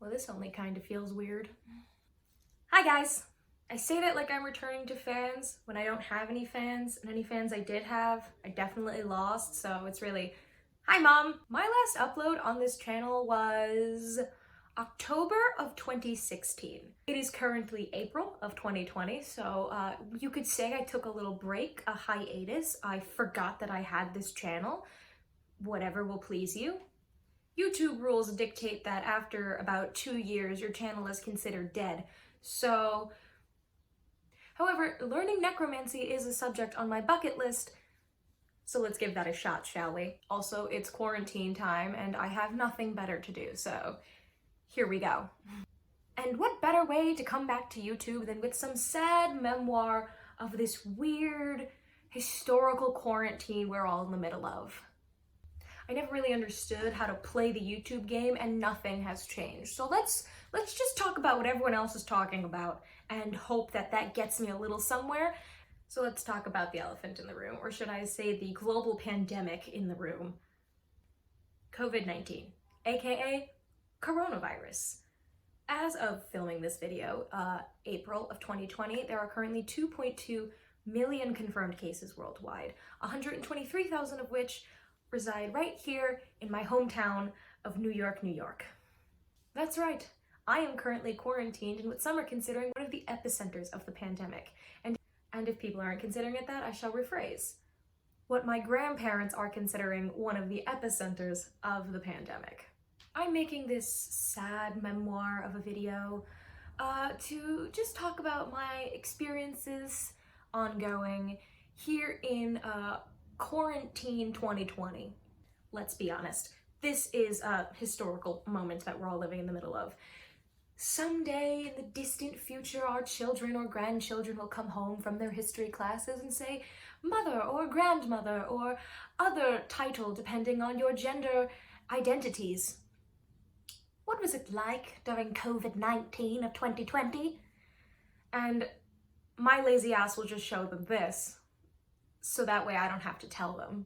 Oh, this only kind of feels weird. Hi guys! I say that like I'm returning to fans when I don't have any fans, and any fans I did have, I definitely lost, so it's really, hi mom! My last upload on this channel was October of 2016. It is currently April of 2020, so you could say I took a little break, a hiatus. I forgot that I had this channel. Whatever will please you. YouTube rules dictate that after about 2 years, your channel is considered dead. So, however, learning necromancy is a subject on my bucket list, so let's give that a shot, shall we? Also, it's quarantine time and I have nothing better to do, so here we go. And what better way to come back to YouTube than with some sad memoir of this weird historical quarantine we're all in the middle of. I never really understood how to play the YouTube game and nothing has changed. So let's just talk about what everyone else is talking about and hope that that gets me a little somewhere. So let's talk about the elephant in the room, or should I say the global pandemic in the room. COVID-19, aka coronavirus. As of filming this video, April of 2020, there are currently 2.2 million confirmed cases worldwide, 123,000 of which reside right here in my hometown of New York, New York. That's right, I am currently quarantined in what some are considering one of the epicenters of the pandemic. And if people aren't considering it that, I shall rephrase. What my grandparents are considering one of the epicenters of the pandemic. I'm making this sad memoir of a video to just talk about my experiences ongoing here in quarantine 2020. Let's be honest, this is a historical moment that we're all living in the middle of. Someday in the distant future, our children or grandchildren will come home from their history classes and say, mother or grandmother or other title depending on your gender identities. What was it like during COVID-19 of 2020? And my lazy ass will just show them this, so that way I don't have to tell them.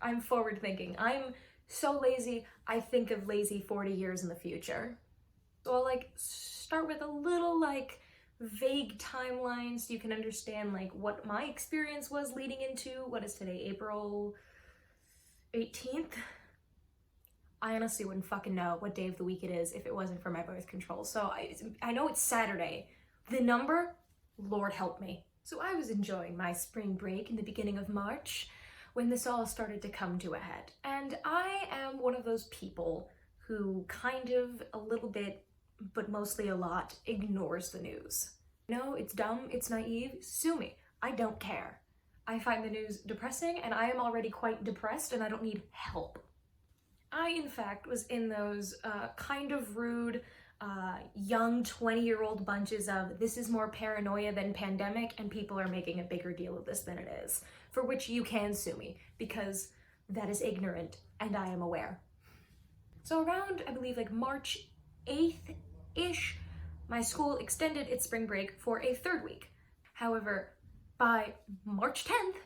I'm forward thinking. I'm so lazy, I think of lazy 40 years in the future. So I'll start with a little vague timeline so you can understand what my experience was leading into, what is today, April 18th? I honestly wouldn't fucking know what day of the week it is if it wasn't for my birth control. So I know it's Saturday. The number, Lord help me. So I was enjoying my spring break in the beginning of March when this all started to come to a head. And I am one of those people who kind of a little bit, but mostly a lot, ignores the news. No, it's dumb, it's naive, sue me. I don't care. I find the news depressing and I am already quite depressed and I don't need help. I, in fact, was in those kind of rude, young 20-year-old bunches of this is more paranoia than pandemic and people are making a bigger deal of this than it is, for which you can sue me because that is ignorant and I am aware. So around, I believe, March 8th-ish, my school extended its spring break for a 3rd week. However, by March 10th,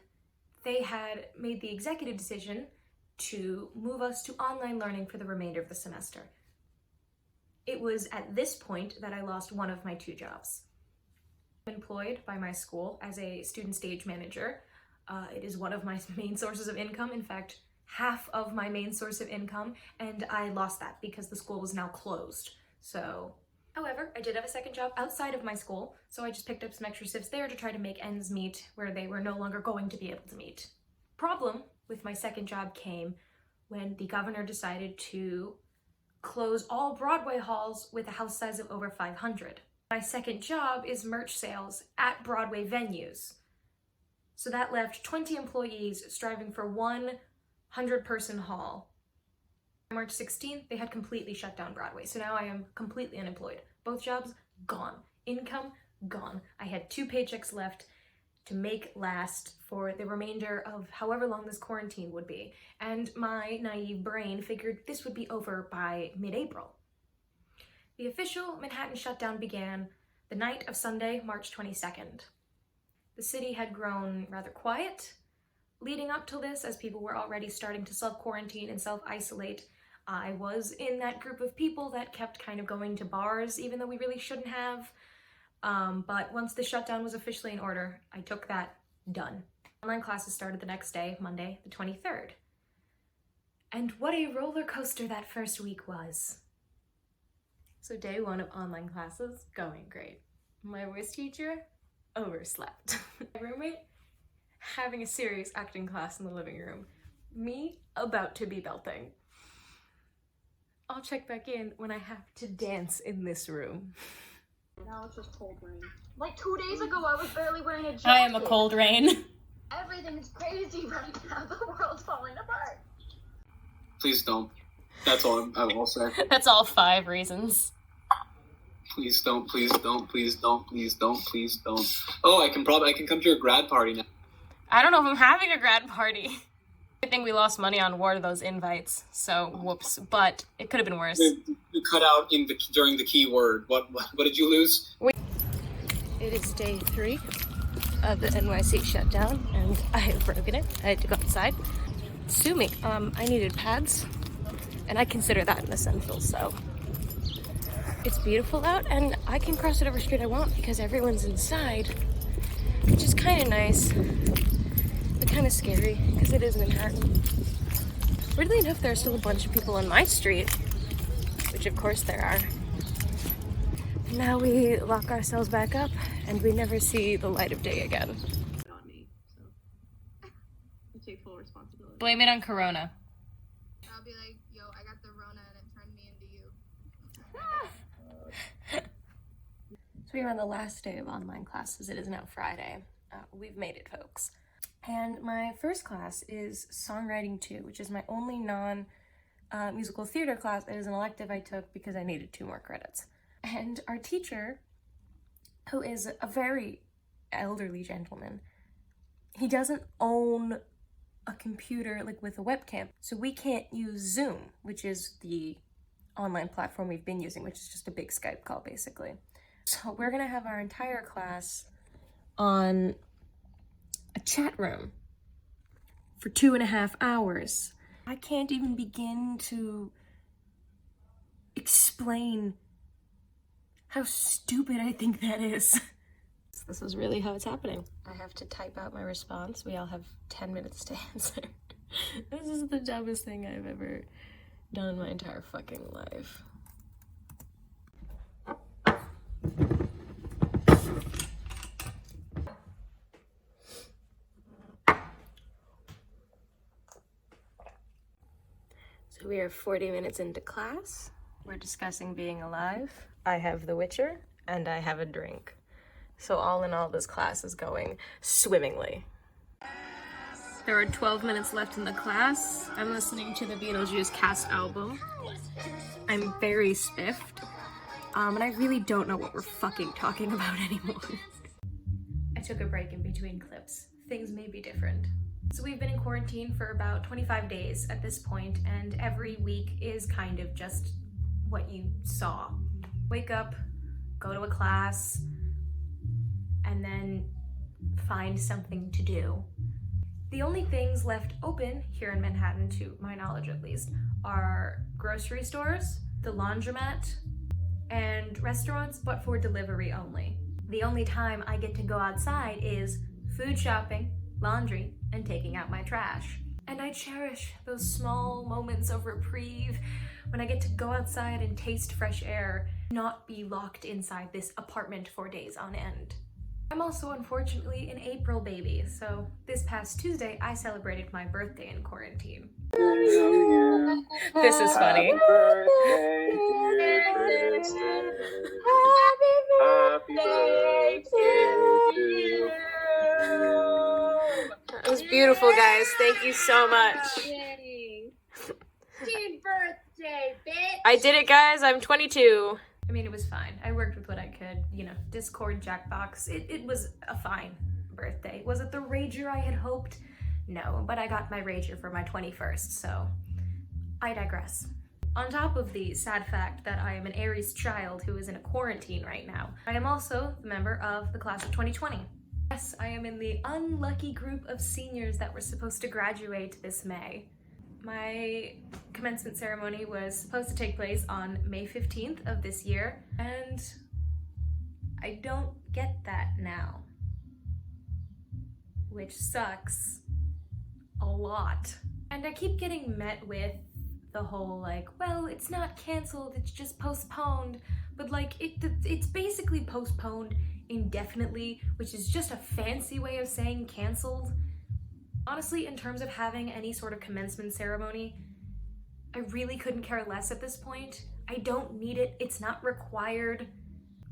they had made the executive decision to move us to online learning for the remainder of the semester. It was at this point that I lost one of my 2 jobs. I'm employed by my school as a student stage manager. It is one of my main sources of income. In fact, half of my main source of income, and I lost that because the school was now closed. So, however, I did have a 2nd job outside of my school, so I just picked up some extra shifts there to try to make ends meet where they were no longer going to be able to meet. Problem with my 2nd job came when the governor decided to close all Broadway halls with a house size of over 500. My 2nd job is merch sales at Broadway venues. So that left 20 employees striving for one 100-person hall. On March 16th, they had completely shut down Broadway, so now I am completely unemployed. Both jobs, gone. Income, gone. I had 2 paychecks left to make last for the remainder of however long this quarantine would be, and my naive brain figured this would be over by mid-April. The official Manhattan shutdown began the night of Sunday, March 22nd. The city had grown rather quiet leading up to this, as people were already starting to self-quarantine and self-isolate. I was in that group of people that kept kind of going to bars, even though we really shouldn't have. But once the shutdown was officially in order, I took that done. Online classes started the next day, Monday, the 23rd. And what a roller coaster that first week was. So day one of online classes, going great. My voice teacher overslept. My roommate having a serious acting class in the living room. Me about to be belting. I'll check back in when I have to dance in this room. Now it's just cold rain. Like 2 days ago, I was barely wearing a jacket. I am a cold rain. Everything's crazy right now. The world's falling apart. Please don't. That's all I will say. That's all 5 reasons. Please don't, please don't, please don't, please don't, please don't. Oh, I can come to your grad party now. I don't know if I'm having a grad party. I think we lost money on one of those invites, so whoops. But it could have been worse. You cut out during the keyword. What did you lose? It is day 3 of the NYC shutdown, and I have broken it. I had to go outside. Sue me. I needed pads, and I consider that an essential, so. It's beautiful out, and I can cross whatever street I want because everyone's inside, which is kind of nice, but kind of scary because it is Manhattan. Weirdly enough, there are still a bunch of people on my street, which of course there are. Now we lock ourselves back up, and we never see the light of day again. On me, so I take full responsibility. Blame it on Corona. I'll be like, yo, I got the Rona and it turned me into you. So we are on the last day of online classes. It is now Friday. We've made it, folks. And my first class is Songwriting 2, which is my only non-musical theater class. It is an elective I took because I needed 2 more credits. And our teacher, who is a very elderly gentleman, he doesn't own a computer like with a webcam. So we can't use Zoom, which is the online platform we've been using, which is just a big Skype call basically. So we're gonna have our entire class on a chat room for 2.5 hours. I can't even begin to explain how stupid I think that is. This is really how it's happening. I have to type out my response. We all have 10 minutes to answer. This is the dumbest thing I've ever done in my entire fucking life. So we are 40 minutes into class. We're discussing being alive. I have The Witcher, and I have a drink. So all in all, this class is going swimmingly. There are 12 minutes left in the class. I'm listening to the Beetlejuice cast album. I'm very spiffed. And I really don't know what we're fucking talking about anymore. I took a break in between clips. Things may be different. So we've been in quarantine for about 25 days at this point, and every week is kind of just what you saw. Wake up, go to a class, and then find something to do. The only things left open here in Manhattan, to my knowledge at least, are grocery stores, the laundromat, and restaurants, but for delivery only. The only time I get to go outside is food shopping, laundry, and taking out my trash. And I cherish those small moments of reprieve when I get to go outside and taste fresh air, not be locked inside this apartment for days on end. I'm also unfortunately an April baby, so this past Tuesday I celebrated my birthday in quarantine. This is funny. Happy birthday, dear Kristen. Happy birthday to you. It was beautiful, guys. Thank you so much. Happy birthday, bitch! I did it, guys. I'm 22. I mean, it was fine. I worked with what I could, you know, Discord, Jackbox. It was a fine birthday. Was it the rager I had hoped? No, but I got my rager for my 21st, so I digress. On top of the sad fact that I am an Aries child who is in a quarantine right now, I am also a member of the class of 2020. Yes, I am in the unlucky group of seniors that were supposed to graduate this May. My commencement ceremony was supposed to take place on May 15th of this year, and I don't get that now, which sucks a lot. And I keep getting met with the whole like, well, it's not canceled, it's just postponed, but like it's basically postponed indefinitely, which is just a fancy way of saying canceled. Honestly, in terms of having any sort of commencement ceremony, I really couldn't care less at this point. I don't need it, it's not required.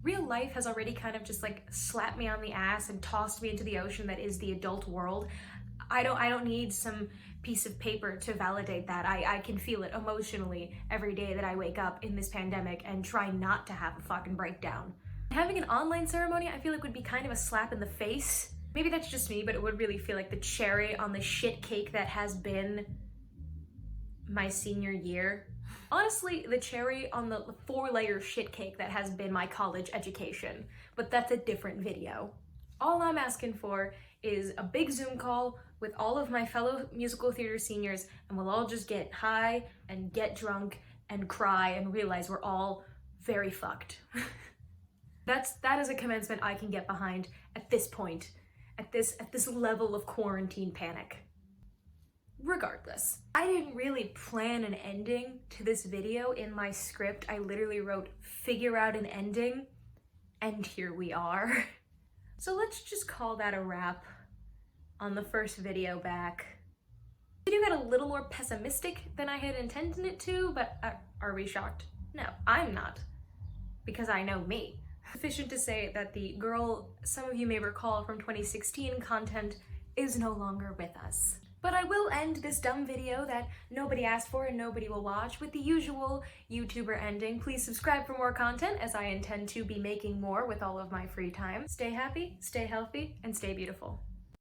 Real life has already kind of just like slapped me on the ass and tossed me into the ocean that is the adult world. I don't need some piece of paper to validate that. I can feel it emotionally every day that I wake up in this pandemic and try not to have a fucking breakdown. Having an online ceremony, I feel like would be kind of a slap in the face. Maybe that's just me, but it would really feel like the cherry on the shit cake that has been my senior year. Honestly, the cherry on the 4-layer shit cake that has been my college education, but that's a different video. All I'm asking for is a big Zoom call with all of my fellow musical theater seniors, and we'll all just get high and get drunk and cry and realize we're all very fucked. That is a commencement I can get behind at this point, at this level of quarantine panic. Regardless, I didn't really plan an ending to this video in my script. I literally wrote, figure out an ending, and here we are. So let's just call that a wrap on the first video back. The video got a little more pessimistic than I had intended it to, but are we shocked? No, I'm not, because I know me. Sufficient to say that the girl some of you may recall from 2016 content is no longer with us. But I will end this dumb video that nobody asked for and nobody will watch with the usual YouTuber ending. Please subscribe for more content, as I intend to be making more with all of my free time. Stay happy, stay healthy, and stay beautiful.